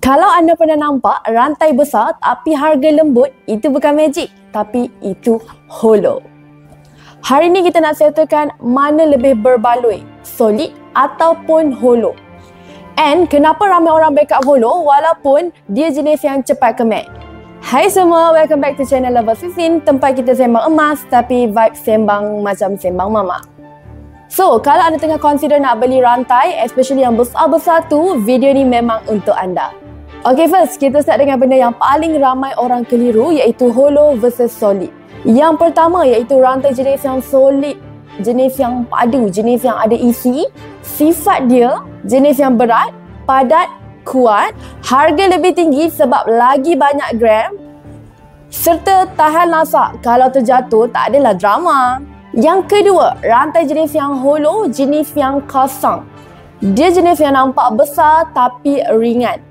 Kalau anda pernah nampak rantai besar tapi harga lembut, itu bukan magic, tapi itu holo. Hari ni kita nak settlekan mana lebih berbaloi, solid ataupun holo. And kenapa ramai orang backup holo walaupun dia jenis yang cepat kemek. Hai semua, welcome back to channel Level 15, tempat kita sembang emas tapi vibe sembang macam sembang mama. So, kalau anda tengah consider nak beli rantai, especially yang besar-besar tu, video ni memang untuk anda. Okay, first kita start dengan benda yang paling ramai orang keliru, iaitu holo versus solid. Yang pertama iaitu rantai jenis yang solid, jenis yang padu, jenis yang ada isi. Sifat dia jenis yang berat, padat, kuat, harga lebih tinggi sebab lagi banyak gram, serta tahan lasak. Kalau terjatuh tak adalah drama. Yang kedua, rantai jenis yang holo, jenis yang kosong. Dia jenis yang nampak besar tapi ringan.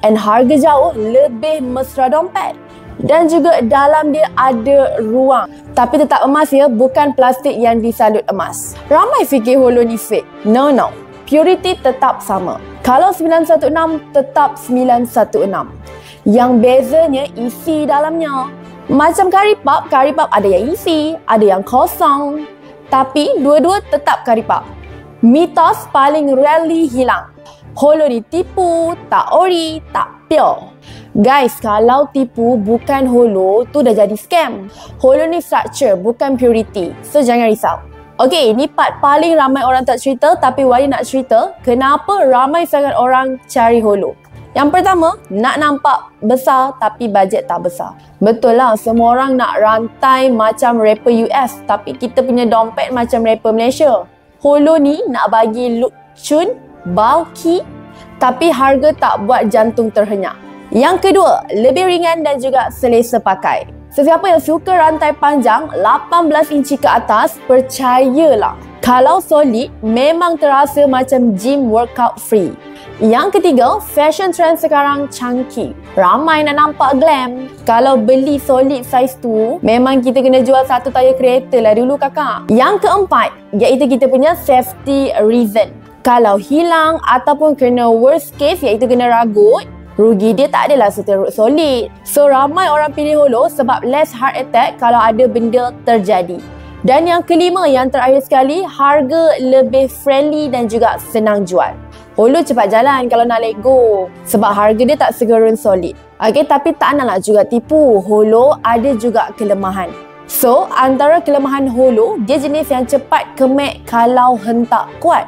And harga jauh lebih mesra dompet. Dan juga dalam dia ada ruang. Tapi tetap emas ya, bukan plastik yang disalut emas. Ramai fikir holo ni fake. No. Purity tetap sama. Kalau 916 tetap 916. Yang bezanya isi dalamnya. Macam curry pop ada yang isi, ada yang kosong. Tapi dua-dua tetap curry pop. Mitos paling rarely hilang. Holo ni tipu, tak ori, tak pure. Guys, kalau tipu bukan holo, tu dah jadi scam. Holo ni structure, bukan purity. So jangan risau. Okay, ni part paling ramai orang tak cerita, tapi Wali nak cerita kenapa ramai sangat orang cari holo. Yang pertama, nak nampak besar tapi bajet tak besar. Betul lah, semua orang nak rantai macam rapper US, tapi kita punya dompet macam rapper Malaysia. Holo ni nak bagi look cun, bulky, tapi harga tak buat jantung terhenyak. Yang kedua, lebih ringan dan juga selesa pakai. Sesiapa yang suka rantai panjang 18 inci ke atas, percayalah, kalau solid memang terasa macam gym workout free. Yang ketiga, fashion trend sekarang chunky. Ramai nak nampak glam. Kalau beli solid size tu, memang kita kena jual satu tayar kereta lah dulu kakak. Yang keempat, iaitu kita punya safety reason. Kalau hilang ataupun kena worst case iaitu kena ragut, rugi dia tak adalah seteruk solid. So ramai orang pilih holo sebab less heart attack kalau ada benda terjadi. Dan yang kelima, yang terakhir sekali, harga lebih friendly dan juga senang jual. Holo cepat jalan kalau nak let go sebab harga dia tak segerun solid. Okay, tapi tak naklah juga tipu. Holo ada juga kelemahan. So antara kelemahan holo, dia jenis yang cepat kemek kalau hentak kuat.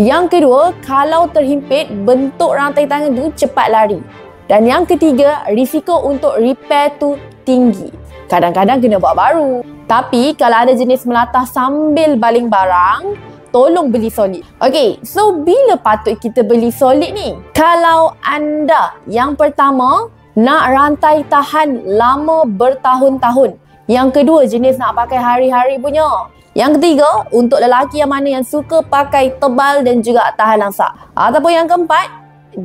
Yang kedua, kalau terhimpit, bentuk rantai tangan tu cepat lari. Dan yang ketiga, risiko untuk repair tu tinggi. Kadang-kadang kena buat baru. Tapi kalau ada jenis melatah sambil baling barang, tolong beli solid. Okay, so bila patut kita beli solid ni? Kalau anda yang pertama nak rantai tahan lama bertahun-tahun. Yang kedua, jenis nak pakai hari-hari punya. Yang ketiga, untuk lelaki yang mana yang suka pakai tebal dan juga tahan lasak. Ataupun yang keempat,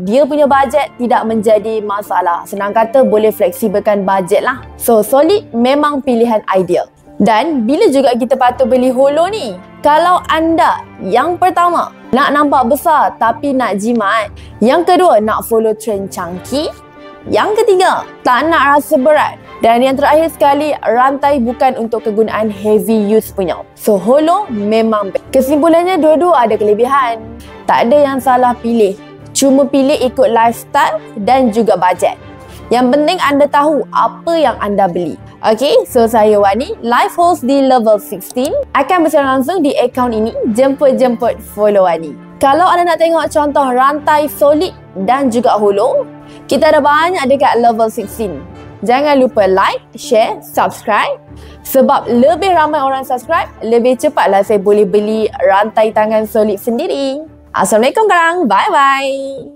dia punya bajet tidak menjadi masalah. Senang kata, boleh fleksibelkan bajet lah. So, solid memang pilihan ideal. Dan bila juga kita patut beli holo ni? Kalau anda yang pertama nak nampak besar tapi nak jimat. Yang kedua, nak follow trend chunky. Yang ketiga, tak nak rasa berat. Dan yang terakhir sekali, rantai bukan untuk kegunaan heavy use punya. So holo memang best. Kesimpulannya, dua-dua ada kelebihan. Tak ada yang salah pilih. Cuma pilih ikut lifestyle dan juga bajet. Yang penting anda tahu apa yang anda beli. Okay, so saya Wani, live host di Level 16. Akan bersiaran langsung di akaun ini. Jemput-jemput follow Wani. Kalau anda nak tengok contoh rantai solid dan juga holo, kita ada banyak dekat Level 16. Jangan lupa like, share, subscribe. Sebab lebih ramai orang subscribe, lebih cepatlah saya boleh beli rantai tangan solid sendiri. Assalamualaikum korang. Bye-bye.